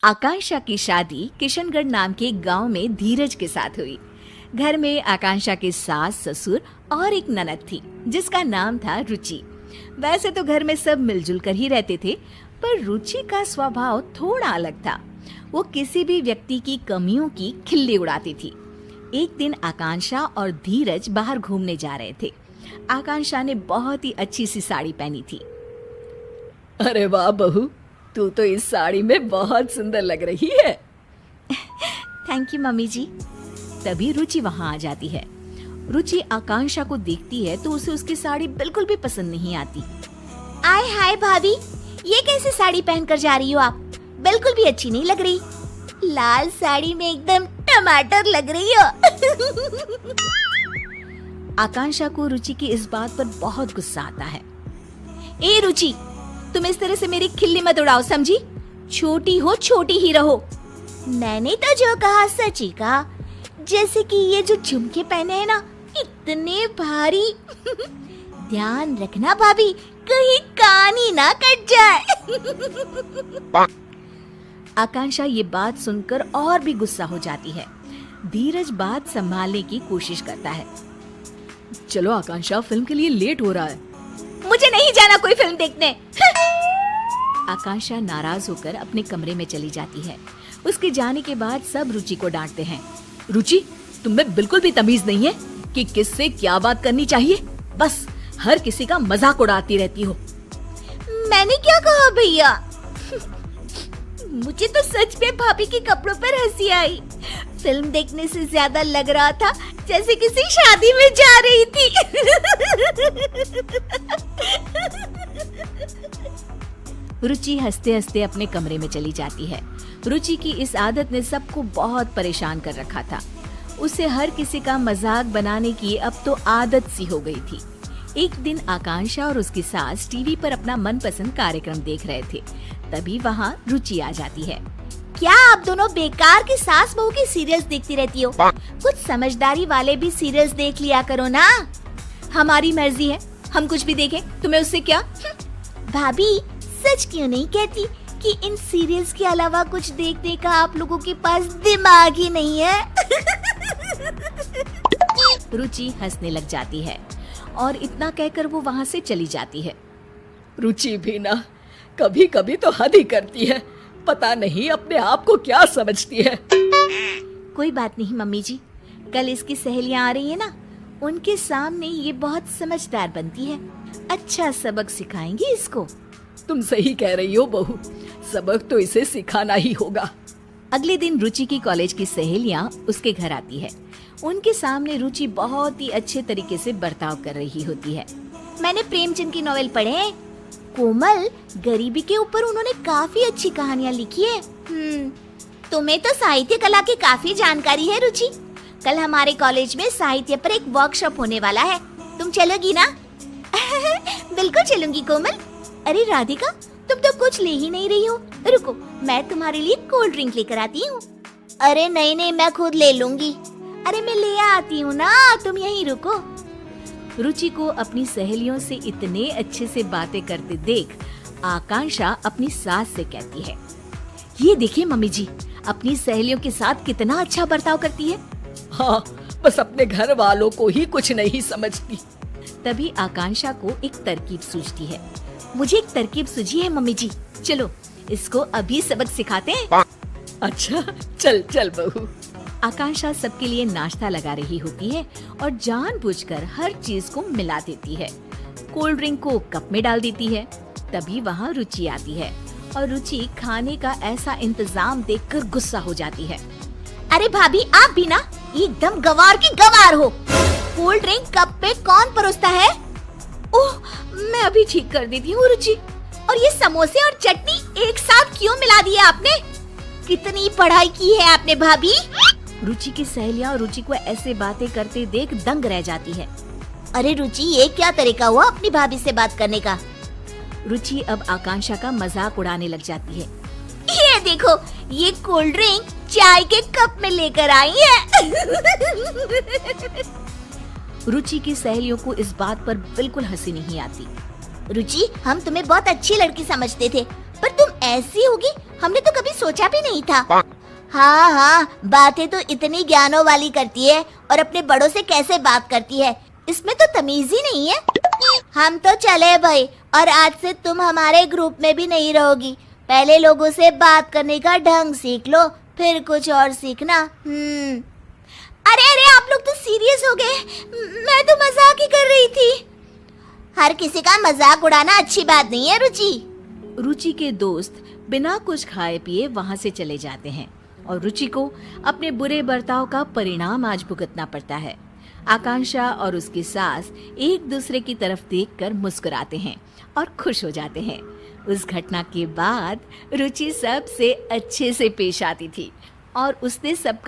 आकांक्षा की शादी किशनगढ़ नाम के गांव में धीरज के साथ हुई। घर में आकांक्षा के सास, ससुर और एक ननद थी जिसका नाम था रुचि। वैसे तो घर में सब मिलजुल कर ही रहते थे, पर रुचि का स्वभाव थोड़ा अलग था। वो किसी भी व्यक्ति की कमियों की खिल्ली उड़ाती थी। एक दिन आकांक्षा और धीरज बाहर घूमने जा रहे थे। आकांक्षा ने बहुत ही अच्छी सी साड़ी पहनी थी। अरे वाह बहू, तू तो इस साड़ी में बहुत सुंदर लग रही है। थैंक यू मम्मी जी। तभी रुचि वहाँ आ जाती है। रुचि आकांक्षा को देखती है तो उसे उसकी साड़ी बिल्कुल भी पसंद नहीं आती। आय हाय भाभी, ये कैसी साड़ी पहनकर जा रही हो आप? बिल्कुल भी अच्छी नहीं लग रही। लाल साड़ी में एकदम टमाटर लग रही हो। आकांक्षा को रुचि की इस बात पर बहुत गुस्सा आता है। ए रुचि, तुम इस तरह से मेरी खिल्ली मत उड़ाओ, समझी? छोटी हो, छोटी ही रहो। मैंने तो जो कहा सच ही कहा। जैसे कि ये जो झुमके पहने हैं ना, इतने भारी। ध्यान रखना भाभी, कहीं कान ही ना कट जाए। आकांक्षा ये बात सुनकर और भी गुस्सा हो जाती है। धीरज बात संभालने की कोशिश करता है। चलो आकांक्षा, फिल्म के लिए लेट हो रहा है। मुझे नहीं जाना कोई फिल्म देखने। आकांक्षा नाराज होकर अपने कमरे में चली जाती है। उसके जाने के बाद सब रुचि को डांटते हैं। रुचि, तुम्हें बिल्कुल भी तमीज नहीं है कि किससे क्या बात करनी चाहिए। बस हर किसी का मजाक उड़ाती रहती हो। मैंने क्या कहा भैया? मुझे तो सच में भाभी के कपड़ों पर हंसी आई। फिल्म देखने से ज्यादा लग रहा था जैसे किसी शादी में जा रही थी। रुचि हंसते हंसते अपने कमरे में चली जाती है। रुचि की इस आदत ने सबको बहुत परेशान कर रखा था। उसे हर किसी का मजाक बनाने की अब तो आदत सी हो गई थी। एक दिन आकांक्षा और उसकी सास टीवी पर अपना मनपसंद कार्यक्रम देख रहे थे। तभी वहाँ रुचि आ जाती है। क्या आप दोनों बेकार की सास बहू की सीरियल्स देखती रहती हो? कुछ समझदारी वाले भी सीरियल्स देख लिया करो ना। हमारी मर्जी है, हम कुछ भी देखें, तुम्हें उससे क्या? भाभी, सच क्यों नहीं कहती कि इन सीरियल्स के अलावा कुछ देखने का आप लोगों के पास दिमाग ही नहीं है? रुचि हंसने लग जाती है और इतना कहकर वो वहाँ से चली जाती है। रुचि भी ना कभी कभी तो हद ही करती है। पता नहीं अपने आप को क्या समझती है। कोई बात नहीं मम्मी जी, कल इसकी सहेलियां आ रही है ना, उनके सामने ये बहुत समझदार बनती है। अच्छा सबक सिखाएंगी इसको। तुम सही कह रही हो बहू, सबक तो इसे सिखाना ही होगा। अगले दिन रुचि की कॉलेज की सहेलियां उसके घर आती है। उनके सामने रुचि बहुत ही अच्छे तरीके से बर्ताव कर रही होती है। मैंने प्रेमचंद की नॉवेल पढ़े हैं। कोमल, गरीबी के ऊपर उन्होंने काफी अच्छी कहानियाँ लिखी है। तुम्हें तो साहित्य कला की काफी जानकारी है रुचि। कल हमारे कॉलेज में साहित्य पर एक वर्कशॉप होने वाला है, तुम चलोगी ना? बिल्कुल चलूंगी कोमल। अरे राधिका, तुम तो कुछ ले ही नहीं रही हो। रुको, मैं तुम्हारे लिए कोल्ड ड्रिंक लेकर आती हूँ। अरे नहीं नहीं, मैं खुद ले लूंगी। अरे मैं ले आती हूँ ना, तुम यहीं रुको। रुचि को अपनी सहेलियों से इतने अच्छे से बातें करते देख आकांक्षा अपनी सास से कहती है, ये देखिए मम्मी जी, अपनी सहेलियों के साथ कितना अच्छा बर्ताव करती है। हाँ, बस अपने घर वालों को ही कुछ नहीं समझती। तभी आकांक्षा को एक तरकीब सूझती है। मुझे एक तरकीब सूझी है मम्मी जी, चलो इसको अभी सबक सिखाते हैं। अच्छा, चल चल बहू। आकांक्षा सबके लिए नाश्ता लगा रही होती है और जानबूझकर हर चीज को मिला देती है। कोल्ड ड्रिंक को कप में डाल देती है। तभी वहाँ रुचि आती है और रुचि खाने का ऐसा इंतजाम देखकर गुस्सा हो जाती है। अरे भाभी, आप भी ना एकदम गवार की गवार हो। कोल्ड ड्रिंक कप पे कौन परोसता है? ओह, मैं अभी ठीक कर देती हूँ रुचि। और ये समोसे और चटनी एक साथ क्यों मिला दिया आपने? कितनी पढ़ाई की है आपने भाभी? रुचि की सहेलियां रुचि को ऐसे बातें करते देख दंग रह जाती है। अरे रुचि, ये क्या तरीका हुआ अपनी भाभी से बात करने का? रुचि अब आकांक्षा का मजाक उड़ाने लग जाती है। ये देखो, ये कोल्ड ड्रिंक चाय के कप में लेकर आई है। रुचि की सहेलियों को इस बात पर बिल्कुल हंसी नहीं आती। रुचि, हम तुम्हें बहुत अच्छी लड़की समझते थे, पर तुम ऐसी होगी, हमने तो कभी सोचा भी नहीं था। हाँ हाँ, बातें तो इतनी ज्ञानों वाली करती है और अपने बड़ों से कैसे बात करती है, इसमें तो तमीज ही नहीं है। हम तो चले भाई, और आज से तुम हमारे ग्रुप में भी नहीं रहोगी। पहले लोगों से बात करने का ढंग सीख लो, फिर कुछ और सीखना। अरे अरे, आप लोग तो सीरियस हो गए, मैं तो मजाक ही कर रही थी। हर किसी का मजाक उड़ाना अच्छी बात नहीं है रुचि। रुचि के दोस्त बिना कुछ खाए पिए वहां से चले जाते हैं और रुचि को अपने बुरे बर्ताव का परिणाम आज भुगतना पड़ता है। आकांक्षा और उसकी सास एक दूसरे की तरफ देखकर मुस्कुराते हैं और खुश हो जाते हैं। उस घटना के बाद रुचि सबसे अच्छे से पेश आती थी और उसने सब